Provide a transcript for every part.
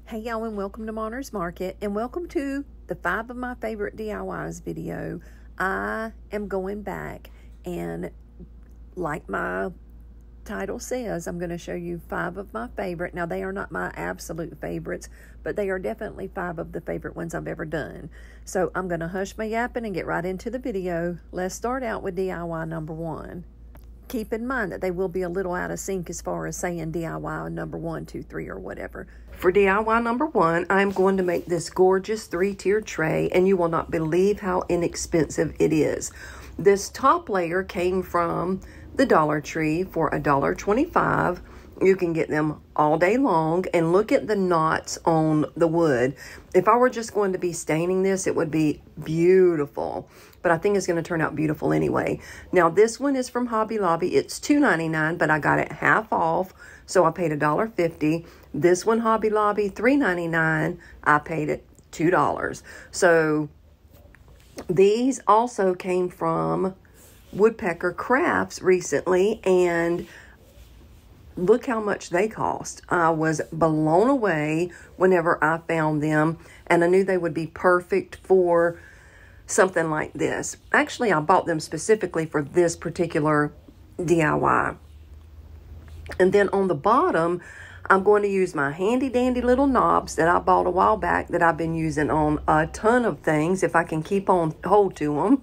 Hey y'all, and welcome to Monner's Market, and welcome to the 5 of my favorite DIYs video. I am going back, and like my title says, I'm going to show you 5 of my favorite. Now, they are not my absolute favorites, but they are definitely 5 of the favorite ones I've ever done. So I'm going to hush my yapping and get right into the video. Let's start out with DIY number 1. Keep in mind that they will be a little out of sync as far as saying DIY number 1, 2, 3, or whatever. For DIY number 1, I'm going to make this gorgeous 3-tier tray, and you will not believe how inexpensive it is. This top layer came from the Dollar Tree for $1.25. You can get them all day long, and look at the knots on the wood. If I were just going to be staining this, it would be beautiful, but I think it's going to turn out beautiful anyway. Now, this one is from Hobby Lobby. It's $2.99, but I got it half off, so I paid $1.50. This one, Hobby Lobby, $3.99. I paid it $2. So these also came from Woodpecker Crafts recently, and look how much they cost. I was blown away whenever I found them, and I knew they would be perfect for something like this. Actually, I bought them specifically for this particular DIY. And then on the bottom, I'm going to use my handy dandy little knobs that I bought a while back that I've been using on a ton of things, if I can keep on hold to them.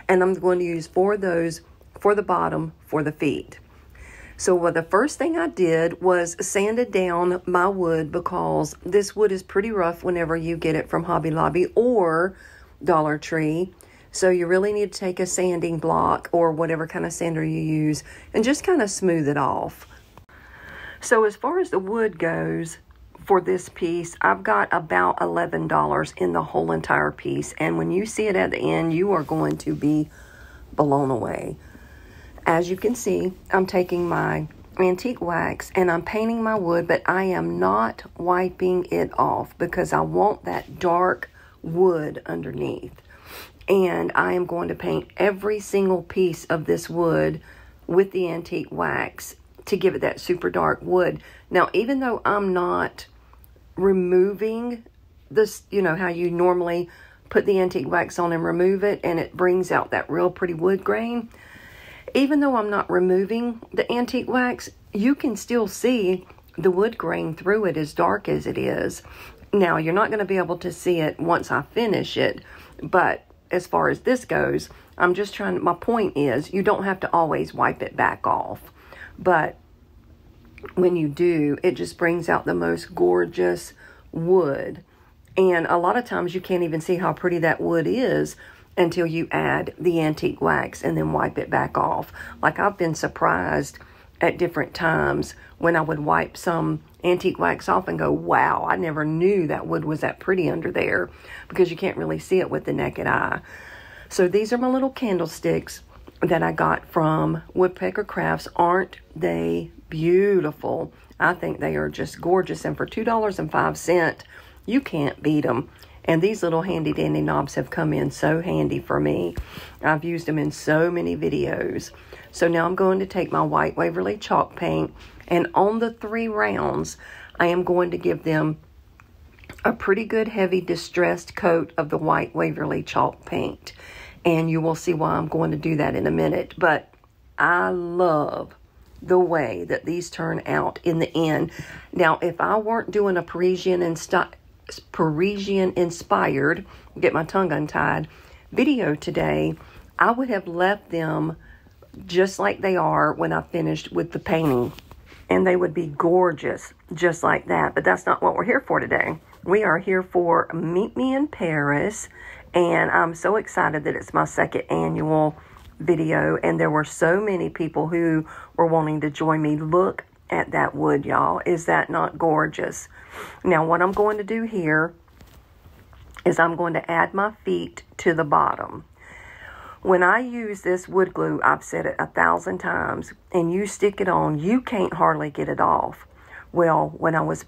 And I'm going to use 4 of those for the bottom for the feet. So the first thing I did was sanded down my wood, because this wood is pretty rough whenever you get it from Hobby Lobby or Dollar Tree. So you really need to take a sanding block or whatever kind of sander you use and just kind of smooth it off. So as far as the wood goes for this piece, I've got about $11 in the whole entire piece. And when you see it at the end, you are going to be blown away. As you can see, I'm taking my antique wax and I'm painting my wood, but I am not wiping it off because I want that dark wood underneath. And I am going to paint every single piece of this wood with the antique wax to give it that super dark wood. Now, even though I'm not removing this, you know, how you normally put the antique wax on and remove it, and it brings out that real pretty wood grain. Even though I'm not removing the antique wax, you can still see the wood grain through it, as dark as it is. Now, you're not going to be able to see it once I finish it, but as far as this goes, I'm just trying, my point is, you don't have to always wipe it back off. But when you do, it just brings out the most gorgeous wood. And a lot of times you can't even see how pretty that wood is until you add the antique wax and then wipe it back off. Like, I've been surprised at different times when I would wipe some antique wax off and go, wow, I never knew that wood was that pretty under there, because you can't really see it with the naked eye. So these are my little candlesticks that I got from Woodpecker Crafts. Aren't they beautiful? I think they are just gorgeous, and for $2.05, you can't beat them. And these little handy dandy knobs have come in so handy for me. I've used them in so many videos. So now I'm going to take my white Waverly chalk paint, and on the 3 rounds, I am going to give them a pretty good heavy distressed coat of the white Waverly chalk paint. And you will see why I'm going to do that in a minute. But I love the way that these turn out in the end. Now, if I weren't doing a Parisian inspired, get my tongue untied, video today, I would have left them just like they are when I finished with the painting. And they would be gorgeous just like that. But that's not what we're here for today. We are here for Meet Me in Paris. And I'm so excited that it's my 2nd annual video. And there were so many people who were wanting to join me. Look at that wood, y'all. Is that not gorgeous? Now, what I'm going to do here is I'm going to add my feet to the bottom. When I use this wood glue, I've said it 1,000 times, and you stick it on, you can't hardly get it off. Well, when I was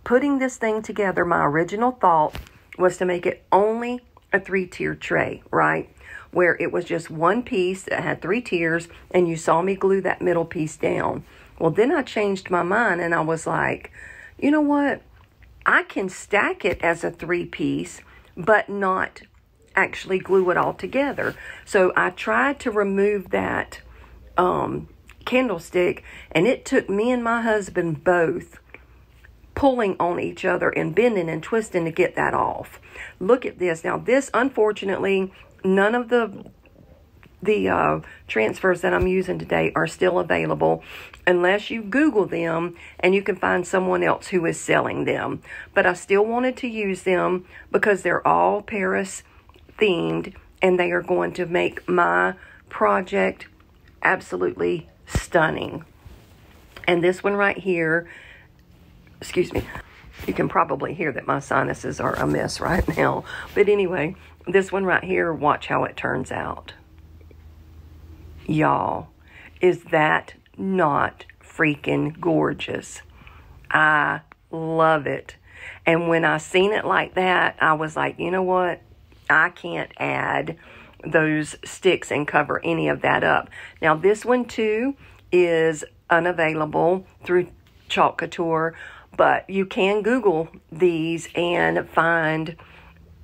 putting this thing together, my original thought was to make it only a 3-tier tray, right? Where it was just one piece that had 3 tiers, and you saw me glue that middle piece down. Well, then I changed my mind, and I was like, you know what? I can stack it as a 3-piece, but not actually glue it all together. So I tried to remove that candlestick, and it took me and my husband both pulling on each other and bending and twisting to get that off. Look at this. Now this, unfortunately, none of the transfers that I'm using today are still available unless you Google them and you can find someone else who is selling them. But I still wanted to use them because they're all Paris themed, and they are going to make my project absolutely stunning. And this one right here, excuse me, you can probably hear that my sinuses are a mess right now. But anyway, this one right here, watch how it turns out. Y'all, is that not freaking gorgeous? I love it. And when I seen it like that, I was like, you know what? I can't add those sticks and cover any of that up. Now, this one too is unavailable through Chalk Couture, but you can Google these and find,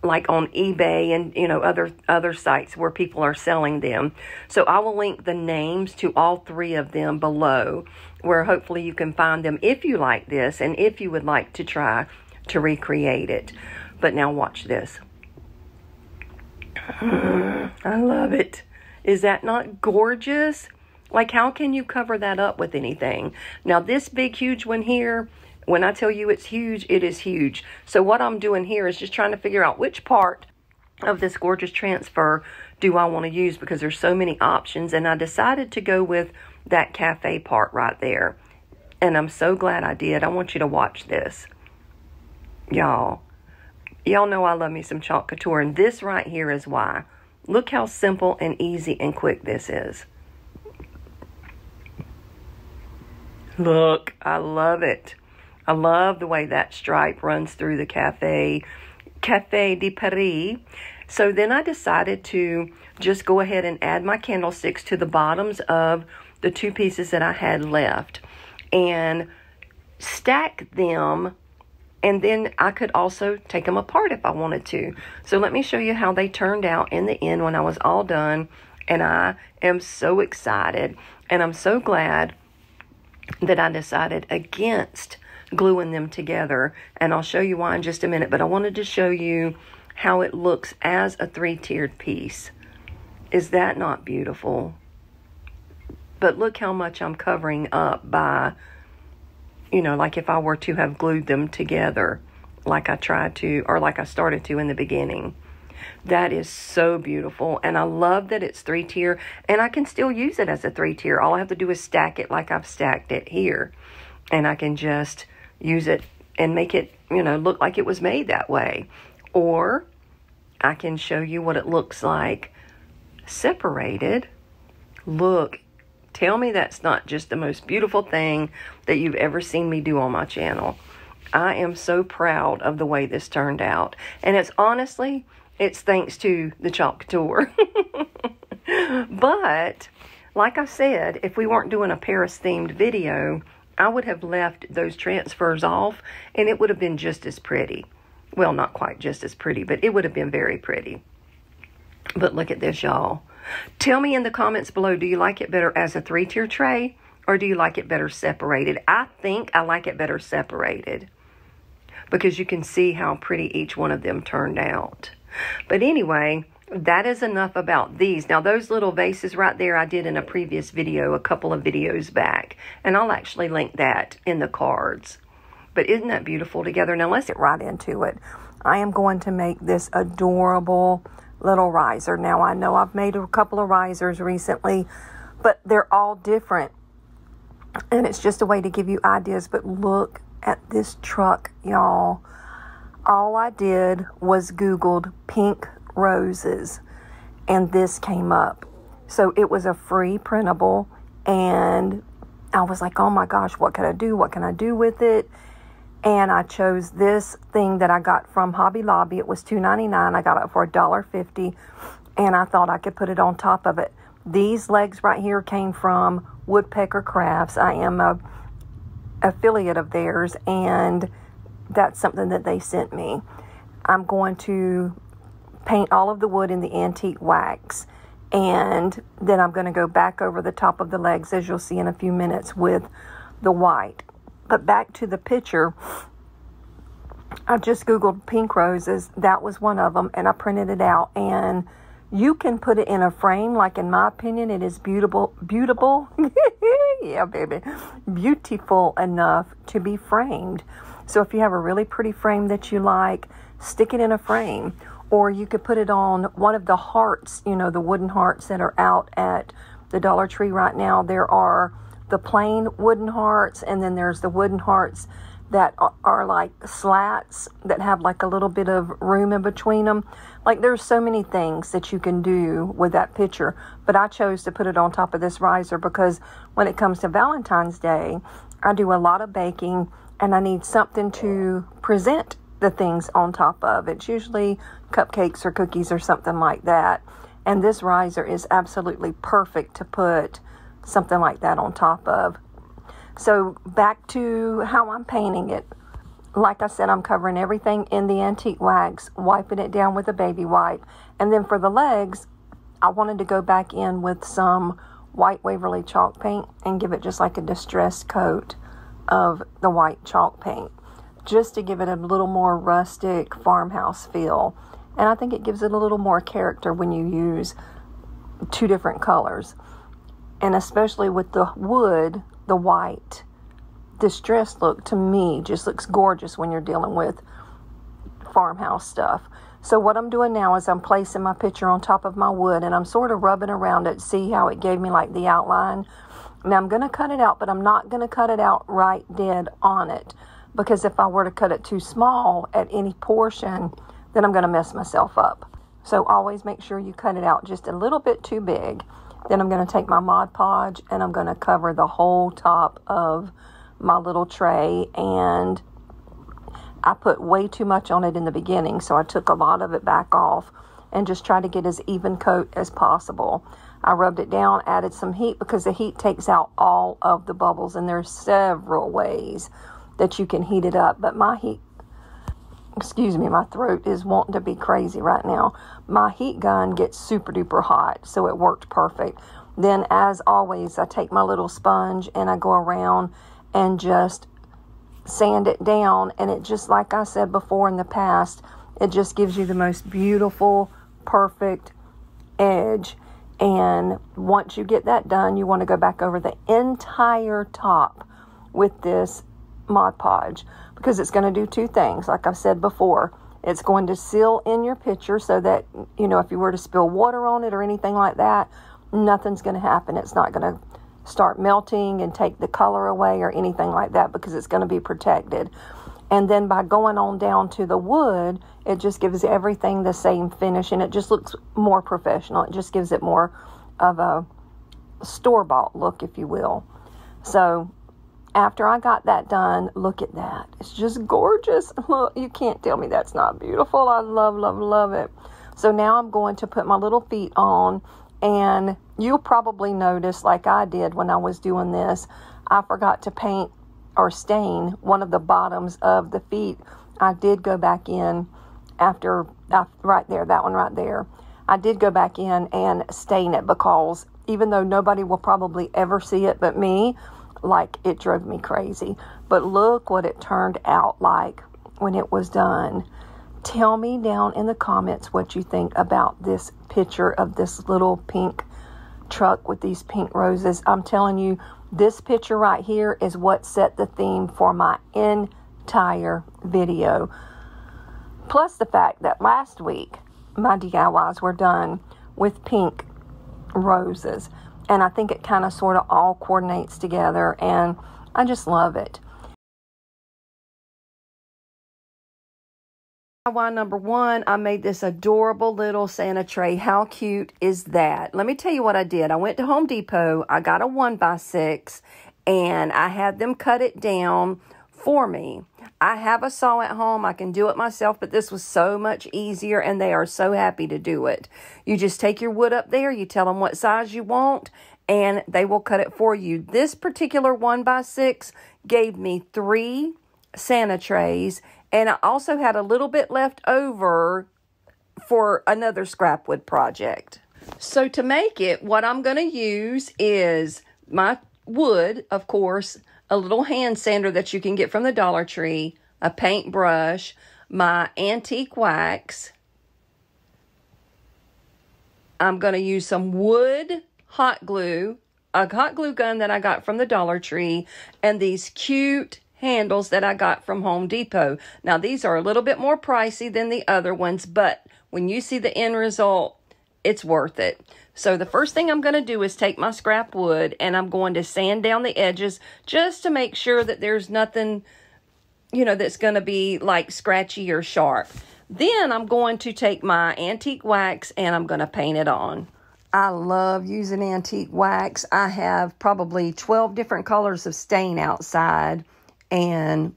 like on eBay and, you know, other sites where people are selling them. So I will link the names to all 3 of them below, where hopefully you can find them if you like this and if you would like to try to recreate it. But now watch this. I love it. Is that not gorgeous? Like, how can you cover that up with anything? Now, this big, huge one here, when I tell you it's huge, it is huge. So what I'm doing here is just trying to figure out which part of this gorgeous transfer do I want to use, because there's so many options. And I decided to go with that cafe part right there. And I'm so glad I did. I want you to watch this. Y'all know I love me some Chalk Couture, and this right here is why. Look how simple and easy and quick this is. Look, I love it. I love the way that stripe runs through the Café de Paris. So then I decided to just go ahead and add my candlesticks to the bottoms of the 2 pieces that I had left and stack them. And then I could also take them apart if I wanted to. So let me show you how they turned out in the end when I was all done. And I am so excited. And I'm so glad that I decided against gluing them together. And I'll show you why in just a minute. But I wanted to show you how it looks as a 3-tiered piece. Is that not beautiful? But look how much I'm covering up by, you know, like if I were to have glued them together like I tried to, or like I started to in the beginning. That is so beautiful. And I love that it's 3-tier, and I can still use it as a 3-tier. All I have to do is stack it like I've stacked it here. And I can just use it and make it, you know, look like it was made that way. Or I can show you what it looks like separated. Look. Tell me that's not just the most beautiful thing that you've ever seen me do on my channel. I am so proud of the way this turned out. And it's honestly, it's thanks to the Chalk Couture. But, like I said, if we weren't doing a Paris-themed video, I would have left those transfers off, and it would have been just as pretty. Well, not quite just as pretty, but it would have been very pretty. But look at this, y'all. Tell me in the comments below, do you like it better as a 3-tier tray, or do you like it better separated? I think I like it better separated, because you can see how pretty each one of them turned out. But anyway, that is enough about these. Now, those little vases right there I did in a previous video, a couple of videos back, and I'll actually link that in the cards. But isn't that beautiful together? Now, let's get right into it. I am going to make this adorable little riser. Now, I know I've made a couple of risers recently, but they're all different, and it's just a way to give you ideas. But look at this truck, y'all. All I did was Googled pink roses, and this came up. So it was a free printable, and I was like, oh my gosh, what can I do? What can I do with it? And I chose this thing that I got from Hobby Lobby. It was $2.99. I got it for $1.50. And I thought I could put it on top of it. These legs right here came from Woodpecker Crafts. I am a affiliate of theirs. And that's something that they sent me. I'm going to paint all of the wood in the antique wax, and then I'm going to go back over the top of the legs, as you'll see in a few minutes, with the white. But back to the picture, I just Googled pink roses. That was one of them, and I printed it out. And you can put it in a frame. Like, in my opinion, it is beautiful. Yeah, baby. Beautiful enough to be framed. So if you have a really pretty frame that you like, stick it in a frame. Or you could put it on one of the hearts, you know, the wooden hearts that are out at the Dollar Tree right now. There are the plain wooden hearts, and then there's the wooden hearts that are like slats that have like a little bit of room in between them. Like, there's so many things that you can do with that picture, but I chose to put it on top of this riser because when it comes to Valentine's Day, I do a lot of baking and I need something to present the things on top of. It's usually cupcakes or cookies or something like that, and this riser is absolutely perfect to put something like that on top of. So back to how I'm painting it. Like I said, I'm covering everything in the antique wax, wiping it down with a baby wipe. And then for the legs, I wanted to go back in with some white Waverly chalk paint and give it just like a distressed coat of the white chalk paint, just to give it a little more rustic farmhouse feel. And I think it gives it a little more character when you use two different colors. And especially with the wood, the white distressed look, to me, just looks gorgeous when you're dealing with farmhouse stuff. So what I'm doing now is I'm placing my picture on top of my wood, and I'm sort of rubbing around it, see how it gave me like the outline. Now I'm going to cut it out, but I'm not going to cut it out right dead on it, because if I were to cut it too small at any portion, then I'm going to mess myself up. So always make sure you cut it out just a little bit too big. Then I'm going to take my Mod Podge and I'm going to cover the whole top of my little tray. And I put way too much on it in the beginning, so I took a lot of it back off and just tried to get as even coat as possible. I rubbed it down, added some heat, because the heat takes out all of the bubbles, and there's several ways that you can heat it up. But my throat is wanting to be crazy right now. My heat gun gets super duper hot, so it worked perfect. Then, as always, I take my little sponge and I go around and just sand it down, and it just, like I said before in the past, it just gives you the most beautiful, perfect edge. And once you get that done, you want to go back over the entire top with this Mod Podge, because it's going to do two things. Like I've said before, it's going to seal in your picture so that, you know, if you were to spill water on it or anything like that, nothing's going to happen. It's not going to start melting and take the color away or anything like that, because it's going to be protected. And then by going on down to the wood, it just gives everything the same finish, and it just looks more professional. It just gives it more of a store-bought look, if you will. So after I got that done, look at that. It's just gorgeous. Look, you can't tell me that's not beautiful. I love, love, love it. So now I'm going to put my little feet on, and you'll probably notice, like I did when I was doing this, I forgot to paint or stain one of the bottoms of the feet. I did go back in after, right there, that one right there. I did go back in and stain it, because even though nobody will probably ever see it but me, like, it drove me crazy. But look what it turned out like when it was done. Tell me down in the comments what you think about this picture of this little pink truck with these pink roses. I'm telling you, this picture right here is what set the theme for my entire video. Plus the fact that last week my DIYs were done with pink roses. And I think it kind of sort of all coordinates together, and I just love it. DIY number one, I made this adorable little Santa tray. How cute is that? Let me tell you what I did. I went to Home Depot. I got a 1x6, and I had them cut it down for me. I have a saw at home. I can do it myself, but this was so much easier, and they are so happy to do it. You just take your wood up there, you tell them what size you want, and they will cut it for you. This particular 1x6 gave me 3 Santa trays. And I also had a little bit left over for another scrap wood project. So to make it, what I'm going to use is my wood, of course, a little hand sander that you can get from the Dollar Tree, a paintbrush, my antique wax. I'm going to use some wood hot glue, a hot glue gun that I got from the Dollar Tree, and these cute handles that I got from Home Depot. Now, these are a little bit more pricey than the other ones, but when you see the end result, it's worth it. So the first thing I'm going to do is take my scrap wood and I'm going to sand down the edges just to make sure that there's nothing, you know, that's going to be like scratchy or sharp. Then I'm going to take my antique wax and I'm going to paint it on. I love using antique wax. I have probably 12 different colors of stain outside and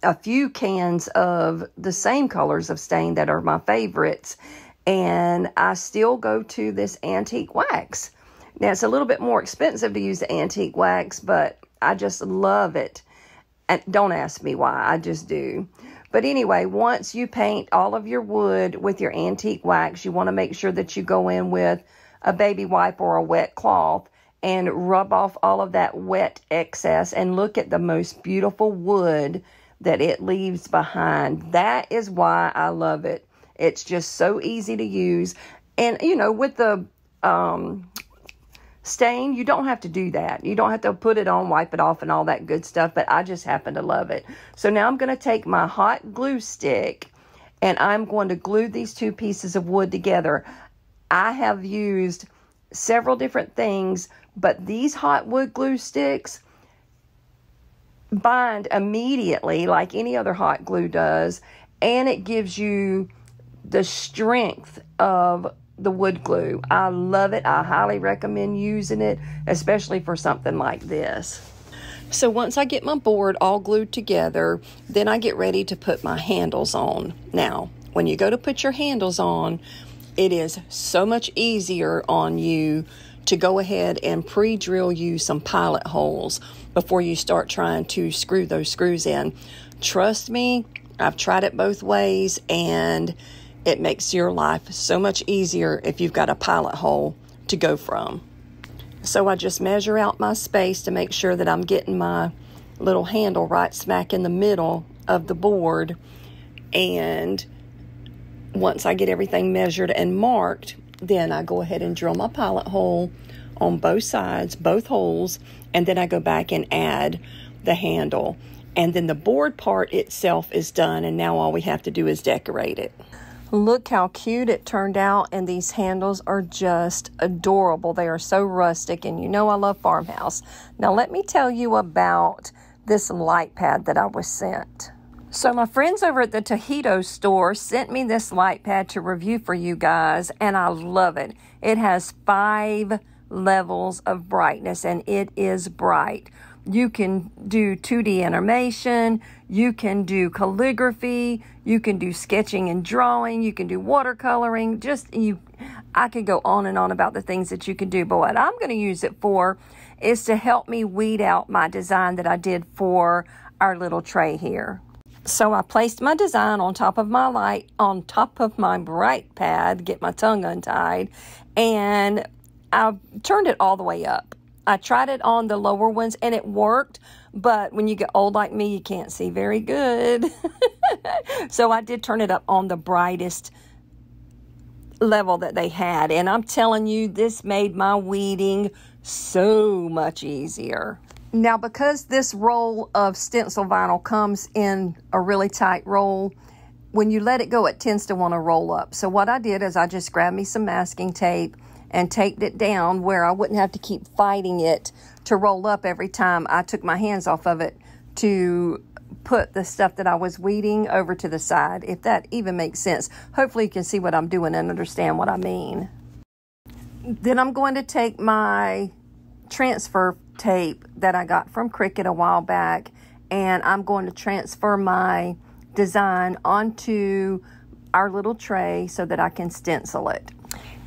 a few cans of the same colors of stain that are my favorites. And I still go to this antique wax. Now, it's a little bit more expensive to use the antique wax, but I just love it. And don't ask me why, I just do. But anyway, once you paint all of your wood with your antique wax, you want to make sure that you go in with a baby wipe or a wet cloth and rub off all of that wet excess and look at the most beautiful wood that it leaves behind. That is why I love it. It's just so easy to use. And, you know, with the stain, you don't have to do that. You don't have to put it on, wipe it off, and all that good stuff. But I just happen to love it. So now I'm going to take my hot glue stick, and I'm going to glue these two pieces of wood together. I have used several different things, but these hot wood glue sticks bind immediately like any other hot glue does, and it gives you the strength of the wood glue. I love it. I highly recommend using it, especially for something like this. So once I get my board all glued together, then I get ready to put my handles on. Now, when you go to put your handles on, it is so much easier on you to go ahead and pre-drill you some pilot holes before you start trying to screw those screws in. Trust me, I've tried it both ways, and it makes your life so much easier if you've got a pilot hole to go from. So I just measure out my space to make sure that I'm getting my little handle right smack in the middle of the board. And once I get everything measured and marked, then I go ahead and drill my pilot hole on both sides, both holes, and then I go back and add the handle. And then the board part itself is done, and now all we have to do is decorate it. Look how cute it turned out, and these handles are just adorable. They are so rustic, and you know I love farmhouse. Now let me tell you about this light pad that I was sent. So my friends over at the Tahito store sent me this light pad to review for you guys, and I love it. It has 5 levels of brightness, and it is bright. You can do 2D animation, you can do calligraphy, you can do sketching and drawing, you can do watercoloring, I could go on and on about the things that you can do, but what I'm going to use it for is to help me weed out my design that I did for our little tray here. So I placed my design on top of my bright pad, get my tongue untied, and I turned it all the way up. I tried it on the lower ones and it worked, but when you get old like me, you can't see very good. So I did turn it up on the brightest level that they had, and I'm telling you, this made my weeding so much easier. Now, because this roll of stencil vinyl comes in a really tight roll, when you let it go, it tends to want to roll up. So what I did is I just grabbed me some masking tape and taped it down where I wouldn't have to keep fighting it to roll up every time I took my hands off of it to put the stuff that I was weeding over to the side, if that even makes sense. Hopefully you can see what I'm doing and understand what I mean. Then I'm going to take my transfer tape that I got from Cricut a while back, and I'm going to transfer my design onto our little tray so that I can stencil it.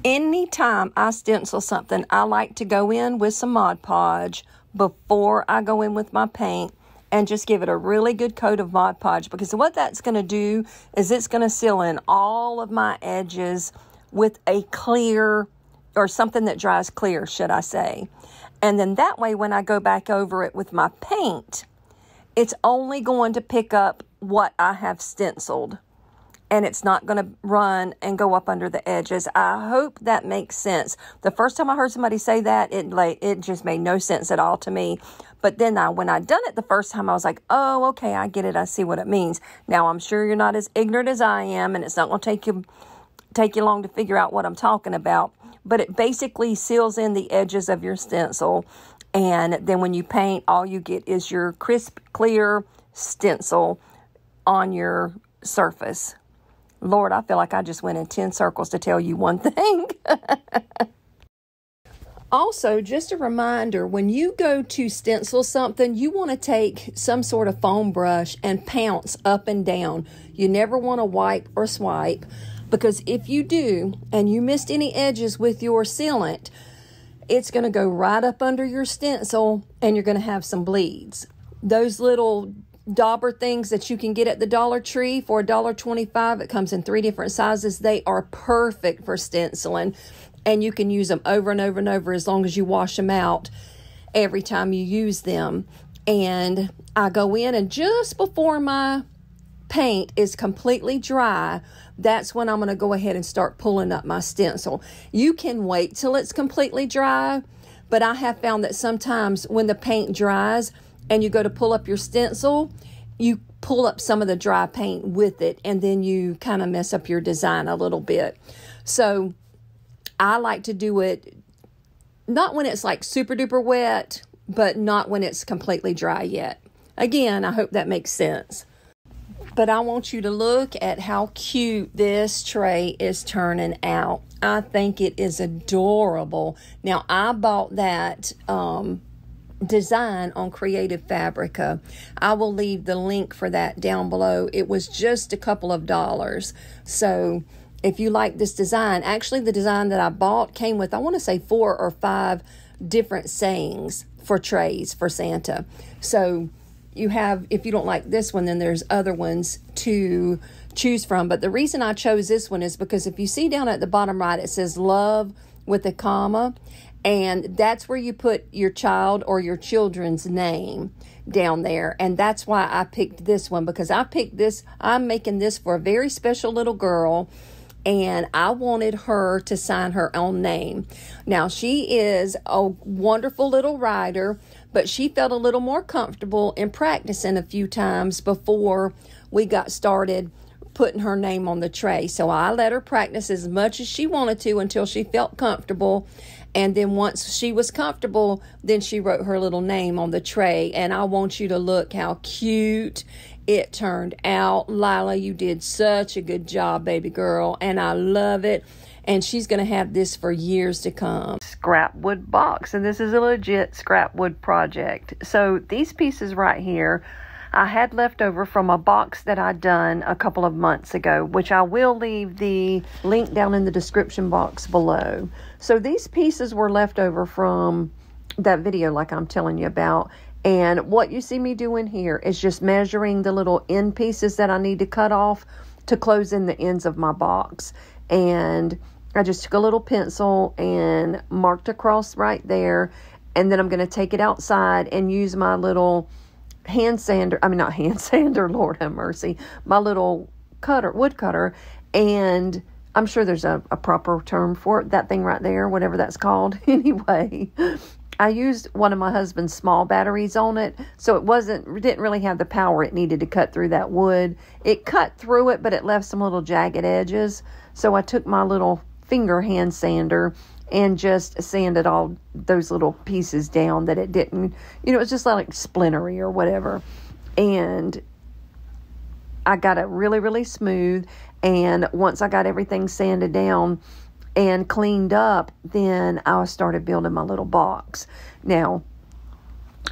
Anytime I stencil something, I like to go in with some Mod Podge before I go in with my paint and just give it a really good coat of Mod Podge, because what that's going to do is it's going to seal in all of my edges with a clear, or something that dries clear, should I say. And then that way, when I go back over it with my paint, it's only going to pick up what I have stenciled, and it's not going to run and go up under the edges. I hope that makes sense. The first time I heard somebody say that, it just made no sense at all to me. But then when I done it the first time, I was like, oh, okay, I get it. I see what it means. Now, I'm sure you're not as ignorant as I am, and it's not going to take you long to figure out what I'm talking about. But it basically seals in the edges of your stencil. And then when you paint, all you get is your crisp, clear stencil on your surface. Lord, I feel like I just went in 10 circles to tell you one thing. Also, just a reminder, when you go to stencil something, you want to take some sort of foam brush and pounce up and down. You never want to wipe or swipe, because if you do and you missed any edges with your sealant, it's going to go right up under your stencil and you're going to have some bleeds. Those little dauber things that you can get at the Dollar Tree for $1.25. It comes in 3 different sizes. They are perfect for stenciling, and you can use them over and over and over as long as you wash them out every time you use them. And I go in, and just before my paint is completely dry, that's when I'm going to go ahead and start pulling up my stencil. You can wait till it's completely dry, but I have found that sometimes when the paint dries and you go to pull up your stencil, you pull up some of the dry paint with it, and then you kind of mess up your design a little bit. So I like to do it not when it's like super duper wet, but not when it's completely dry yet. Again, I hope that makes sense. But I want you to look at how cute this tray is turning out. I think it is adorable. Now, I bought that design on Creative Fabrica. I will leave the link for that down below. It was just a couple of dollars. So if you like this design, actually the design that I bought came with, I want to say 4 or 5 different sayings for trays for Santa. So you have, if you don't like this one, then there's other ones to choose from. But the reason I chose this one is because if you see down at the bottom right, it says love with a comma. And that's where you put your child or your children's name down there. And that's why I picked this one, because I picked this. I'm making this for a very special little girl, and I wanted her to sign her own name. Now, she is a wonderful little writer, but she felt a little more comfortable in practicing a few times before we got started putting her name on the tray. So I let her practice as much as she wanted to until she felt comfortable. And then once she was comfortable, then she wrote her little name on the tray. And I want you to look how cute it turned out. Lila, you did such a good job, baby girl. And I love it. And she's going to have this for years to come. Scrap wood box. And this is a legit scrap wood project. So these pieces right here, I had left over from a box that I'd done a couple of months ago, which I will leave the link down in the description box below. So these pieces were left over from that video like I'm telling you about. And what you see me doing here is just measuring the little end pieces that I need to cut off to close in the ends of my box. And I just took a little pencil and marked across right there. And then I'm going to take it outside and use my little hand sander, not hand sander, Lord have mercy, my little wood cutter, and I'm sure there's a proper term for it, that thing right there, whatever that's called. Anyway, I used one of my husband's small batteries on it, so it didn't really have the power it needed to cut through that wood. It cut through it, but it left some little jagged edges, so I took my little finger hand sander and just sanded all those little pieces down that it didn't, it was just like splintery or whatever. And I got it really, really smooth. And once I got everything sanded down and cleaned up, then I started building my little box. Now,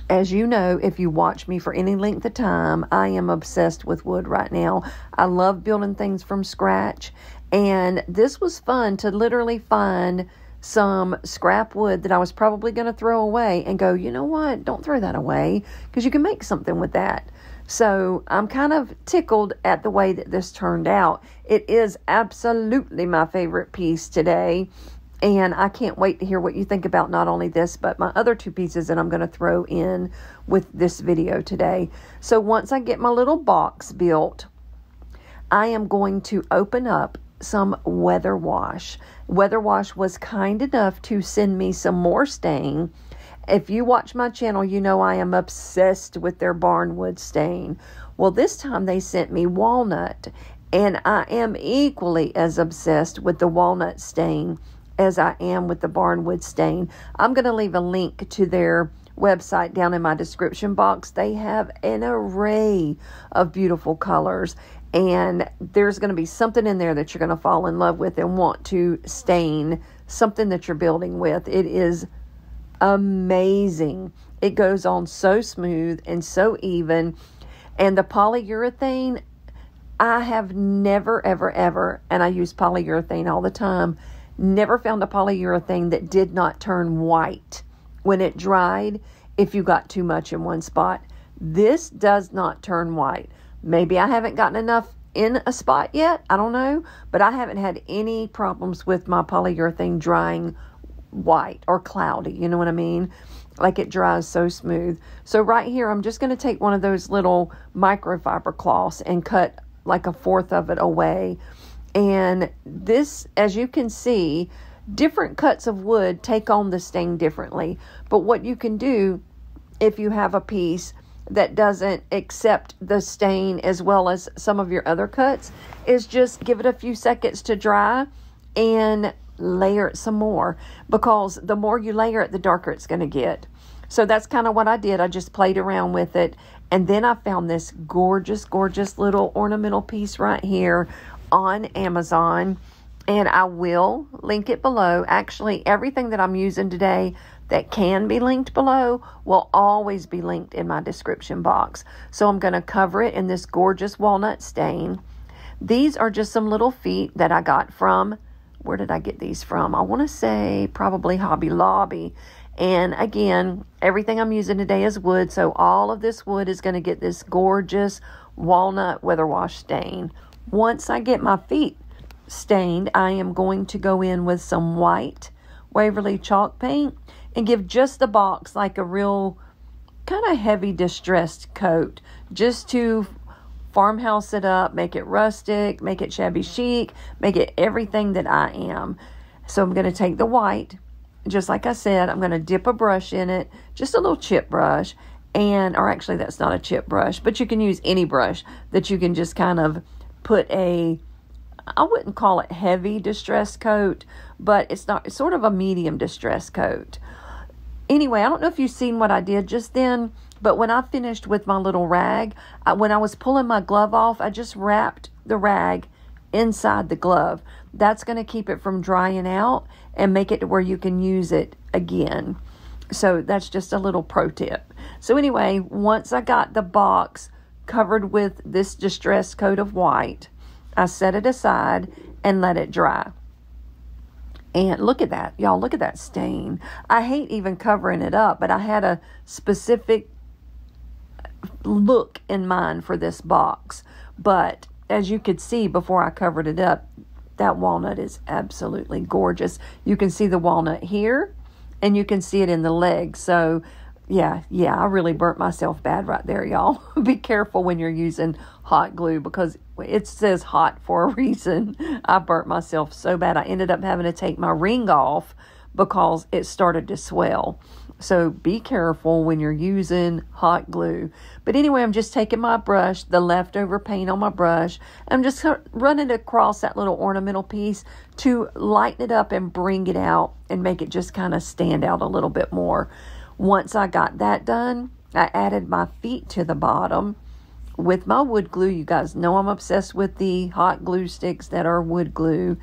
as you know, if you watch me for any length of time, I am obsessed with wood right now. I love building things from scratch. And this was fun to literally find some scrap wood that I was probably going to throw away and go, you know what, don't throw that away because you can make something with that. So I'm kind of tickled at the way that this turned out. It is absolutely my favorite piece today. And I can't wait to hear what you think about not only this, but my other two pieces that I'm going to throw in with this video today. So once I get my little box built, I am going to open up some Weather Wash. Weather Wash was kind enough to send me some more stain. If you watch my channel, you know I am obsessed with their barnwood stain. Well, this time they sent me walnut, and I am equally as obsessed with the walnut stain as I am with the barnwood stain. I'm going to leave a link to their website down in my description box. They have an array of beautiful colors, and there's going to be something in there that you're going to fall in love with and want to stain something that you're building with. It is amazing. It goes on so smooth and so even. And the polyurethane, I have never, ever, ever, and I use polyurethane all the time, never found a polyurethane that did not turn white when it dried if you got too much in one spot. This does not turn white. Maybe I haven't gotten enough in a spot yet. I don't know. But I haven't had any problems with my polyurethane drying white or cloudy. You know what I mean? Like it dries so smooth. So right here, I'm just going to take one of those little microfiber cloths and cut like a fourth of it away. And this, as you can see, different cuts of wood take on the stain differently. But what you can do if you have a piece that doesn't accept the stain as well as some of your other cuts is just give it a few seconds to dry and layer it some more, because the more you layer it, the darker it's going to get. So that's kind of what I did. I just played around with it, and then I found this gorgeous, gorgeous little ornamental piece right here on Amazon, and I will link it below. Actually, everything that I'm using today that can be linked below will always be linked in my description box. So I'm going to cover it in this gorgeous walnut stain. These are just some little feet that I got from, where did I get these from? I want to say probably Hobby Lobby. And again, everything I'm using today is wood, so all of this wood is going to get this gorgeous walnut Weather Wash stain. Once I get my feet stained, I am going to go in with some white Waverly chalk paint and give just the box like a real kind of heavy distressed coat, just to farmhouse it up, make it rustic, make it shabby chic, make it everything that I am. So I'm going to take the white, just like I said, I'm going to dip a brush in it, just a little chip brush, or actually that's not a chip brush, but you can use any brush that you can just kind of put I wouldn't call it heavy distressed coat, but it's sort of a medium distressed coat. Anyway, I don't know if you've seen what I did just then, but when I finished with my little rag, when I was pulling my glove off, I just wrapped the rag inside the glove. That's going to keep it from drying out and make it to where you can use it again. So that's just a little pro tip. So anyway, once I got the box covered with this distressed coat of white, I set it aside and let it dry. And look at that, y'all, look at that stain. I hate even covering it up, but I had a specific look in mind for this box. But as you could see before I covered it up, that walnut is absolutely gorgeous. You can see the walnut here, and you can see it in the leg. So yeah, I really burnt myself bad right there, y'all. Be careful when you're using hot glue, because it says hot for a reason. I burnt myself so bad. I ended up having to take my ring off because it started to swell. So be careful when you're using hot glue. But anyway, I'm just taking my brush, the leftover paint on my brush. I'm just running it across that little ornamental piece to lighten it up and bring it out and make it just kind of stand out a little bit more. Once I got that done, I added my feet to the bottom with my wood glue. You guys know I'm obsessed with the hot glue sticks that are wood glue.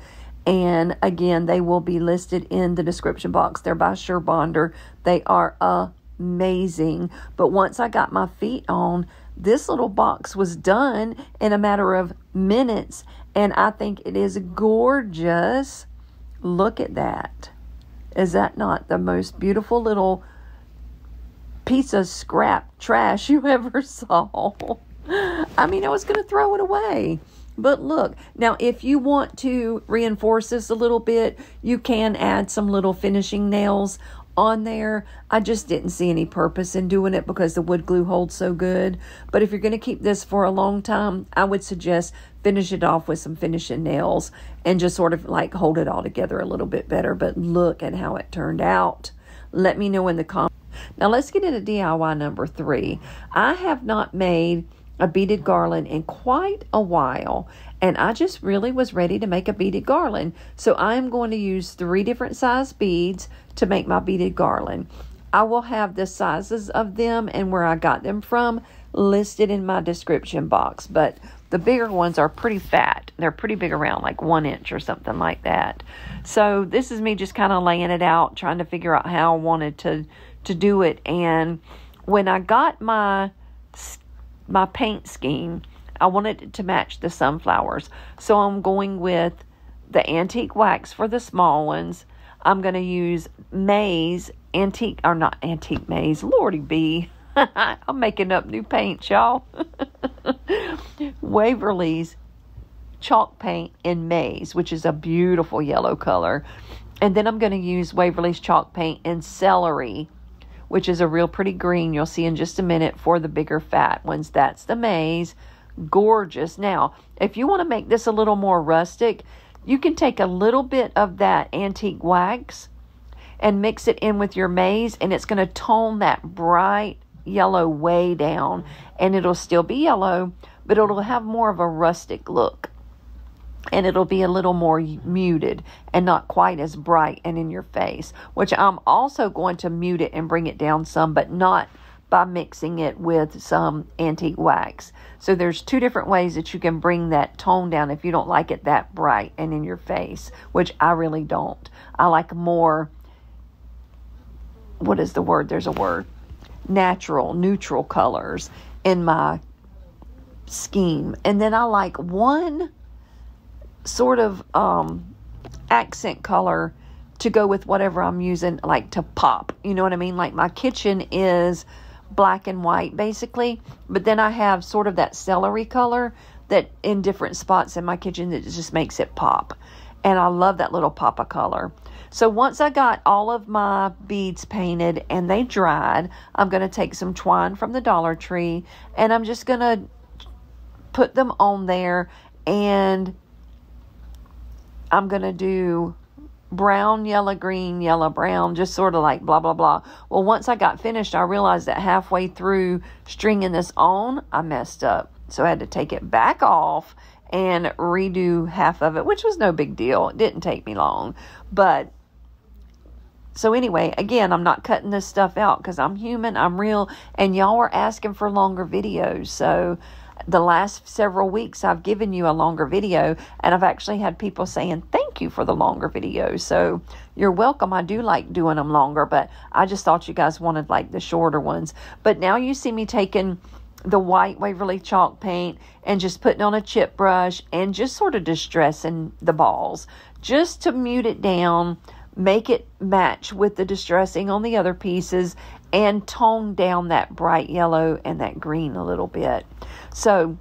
And again, they will be listed in the description box. They're by SureBonder. They are amazing. But once I got my feet on, this little box was done in a matter of minutes. And I think it is gorgeous. Look at that. Is that not the most beautiful little piece of scrap trash you ever saw? I mean, I was going to throw it away. But look, now if you want to reinforce this a little bit, you can add some little finishing nails on there. I just didn't see any purpose in doing it because the wood glue holds so good. But if you're going to keep this for a long time, I would suggest finish it off with some finishing nails and just sort of like hold it all together a little bit better. But look at how it turned out. Let me know in the comments. Now let's get into DIY number 3. I have not made a beaded garland in quite a while, and I just really was ready to make a beaded garland. So I am going to use 3 different size beads to make my beaded garland. I will have the sizes of them and where I got them from listed in my description box, but the bigger ones are pretty fat. They're pretty big around, like 1 inch or something like that. So this is me just kind of laying it out, trying to figure out how I wanted to do it. And when I got my paint scheme, I wanted it to match the sunflowers. So I'm going with the antique wax for the small ones. I'm going to use maize, not antique maize, Lordy B. I'm making up new paint, y'all. Waverly's chalk paint in maize, which is a beautiful yellow color. And then I'm going to use Waverly's chalk paint in celery, which is a real pretty green. You'll see in just a minute for the bigger fat ones. That's the maize. Gorgeous. Now, if you want to make this a little more rustic, you can take a little bit of that antique wax and mix it in with your maize, and it's going to tone that bright yellow way down. And it'll still be yellow, but it'll have more of a rustic look. And it'll be a little more muted and not quite as bright and in your face, which I'm also going to mute it and bring it down some, but not by mixing it with some antique wax. So there's 2 different ways that you can bring that tone down if you don't like it that bright and in your face, which I really don't. I like more, what is the word? There's a word. Natural, neutral colors in my scheme. And then I like one sort of accent color to go with whatever I'm using, like to pop. You know what I mean? Like my kitchen is black and white basically, but then I have sort of that celery color that in different spots in my kitchen that just makes it pop. And I love that little pop of color. So once I got all of my beads painted and they dried, I'm going to take some twine from the Dollar Tree and I'm just going to put them on there, and I'm going to do brown, yellow, green, yellow, brown, just sort of like blah, blah, blah. Well, once I got finished, I realized that halfway through stringing this on, I messed up. So I had to take it back off and redo half of it, which was no big deal. It didn't take me long. But so anyway, again, I'm not cutting this stuff out because I'm human, I'm real, and y'all were asking for longer videos. So the last several weeks I've given you a longer video, and I've actually had people saying thank you for the longer videos. So you're welcome. I do like doing them longer, but I just thought you guys wanted like the shorter ones. But now you see me taking the white Waverly chalk paint and just putting on a chip brush and just sort of distressing the balls just to mute it down, make it match with the distressing on the other pieces, and tone down that bright yellow and that green a little bit. So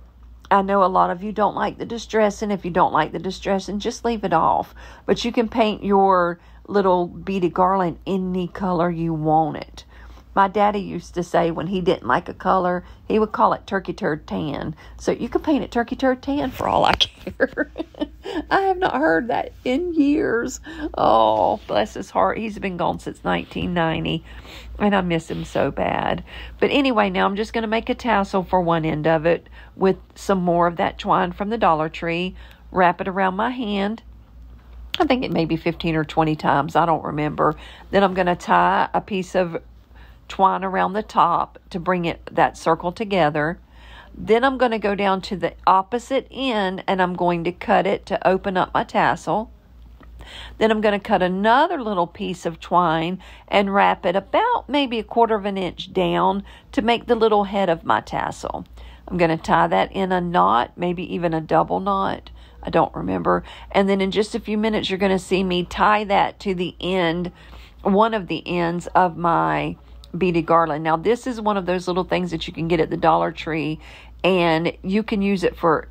I know a lot of you don't like the distressing. If you don't like the distressing, just leave it off. But you can paint your little beaded garland any color you want it. My daddy used to say when he didn't like a color, he would call it turkey turd tan. So you can paint it turkey turd tan for all I care. I have not heard that in years. Oh, bless his heart. He's been gone since 1990, and I miss him so bad. But anyway, now I'm just going to make a tassel for one end of it with some more of that twine from the Dollar Tree. Wrap it around my hand. I think it may be 15 or 20 times. I don't remember. Then I'm going to tie a piece of twine around the top to bring that circle together. Then I'm going to go down to the opposite end and I'm going to cut it to open up my tassel. Then I'm going to cut another little piece of twine and wrap it about maybe 1/4 of an inch down to make the little head of my tassel. I'm going to tie that in a knot, maybe even a double knot. I don't remember. And then in just a few minutes, you're going to see me tie that to the end, one of the ends of my beaded garland. Now, this is one of those little things that you can get at the Dollar Tree, and you can use it for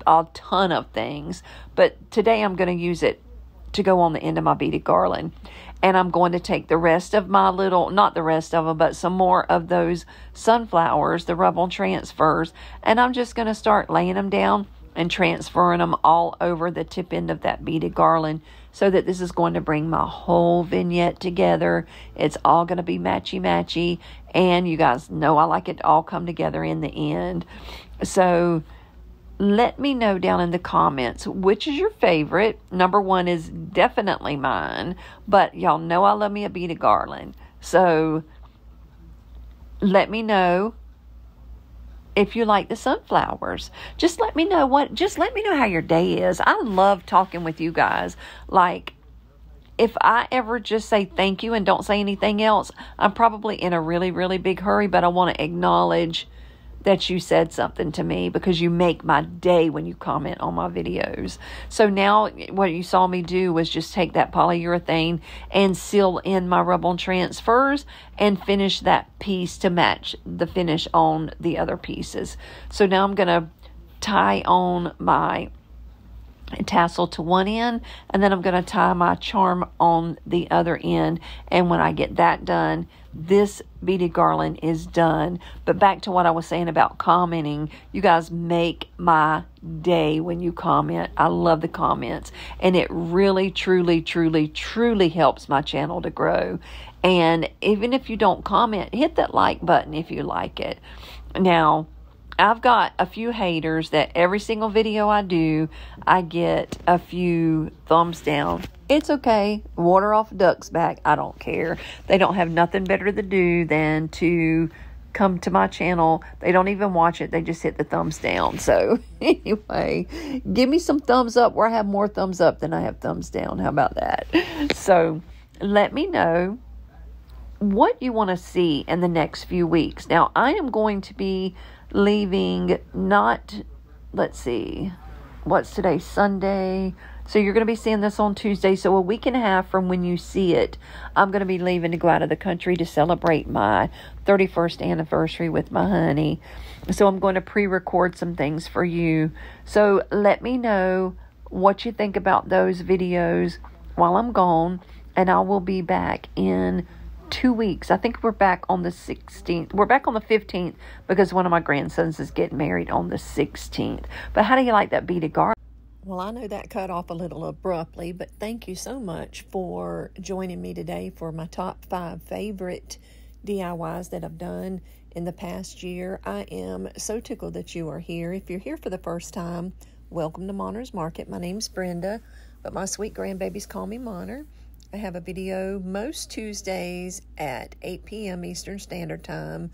a ton of things. But today I'm going to use it to go on the end of my beaded garland. And I'm going to take the rest of my little, not the rest of them, but some more of those sunflowers, the rub-on transfers, and I'm just going to start laying them down and transferring them all over the tip end of that beaded garland, so that this is going to bring my whole vignette together. It's all going to be matchy-matchy, and you guys know I like it to all come together in the end. So let me know down in the comments which is your favorite. Number one is definitely mine, but y'all know I love me a beaded garland. So let me know if you like the sunflowers. Just let me know how your day is. I love talking with you guys. Like, if I ever just say thank you and don't say anything else, I'm probably in a really, really big hurry, but I want to acknowledge that you said something to me, because you make my day when you comment on my videos. So now what you saw me do was just take that polyurethane and seal in my rub-on transfers and finish that piece to match the finish on the other pieces. So now I'm going to tie on my tassel to one end, and then I'm going to tie my charm on the other end. And when I get that done, this beaded garland is done. But back to what I was saying about commenting, you guys make my day when you comment. I love the comments, and it really, truly, truly, truly helps my channel to grow. And even if you don't comment, hit that like button if you like it. Now, I've got a few haters that every single video I do, I get a few thumbs down. It's okay. Water off a duck's back. I don't care. They don't have nothing better to do than to come to my channel. They don't even watch it. They just hit the thumbs down. So anyway, give me some thumbs up where I have more thumbs up than I have thumbs down. How about that? So let me know what you want to see in the next few weeks. Now, I am going to be leaving let's see, what's today? Sunday. So you're going to be seeing this on Tuesday. So a week and a half from when you see it, I'm going to be leaving to go out of the country to celebrate my 31st anniversary with my honey. So I'm going to pre-record some things for you. So let me know what you think about those videos while I'm gone, and I will be back in 2 weeks. I think we're back on the 16th. We're back on the 15th because one of my grandsons is getting married on the 16th. But how do you like that beaded garland? Well, I know that cut off a little abruptly, but thank you so much for joining me today for my top 5 favorite DIYs that I've done in the past year. I am so tickled that you are here. If you're here for the first time, welcome to Monner's Market. My name's Brenda, but my sweet grandbabies call me Monner. I have a video most Tuesdays at 8 p.m. Eastern Standard Time.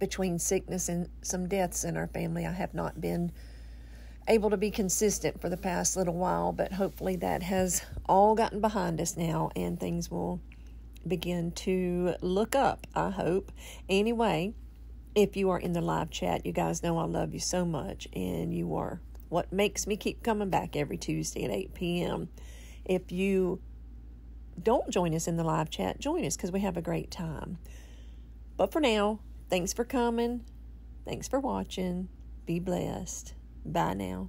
Between sickness and some deaths in our family, I have not been able to be consistent for the past little while, but hopefully that has all gotten behind us now and things will begin to look up, I hope. Anyway, if you are in the live chat, you guys know I love you so much, and you are what makes me keep coming back every Tuesday at 8 p.m. If you don't join us in the live chat, join us because we have a great time. But for now, thanks for coming. Thanks for watching. Be blessed. Bye now.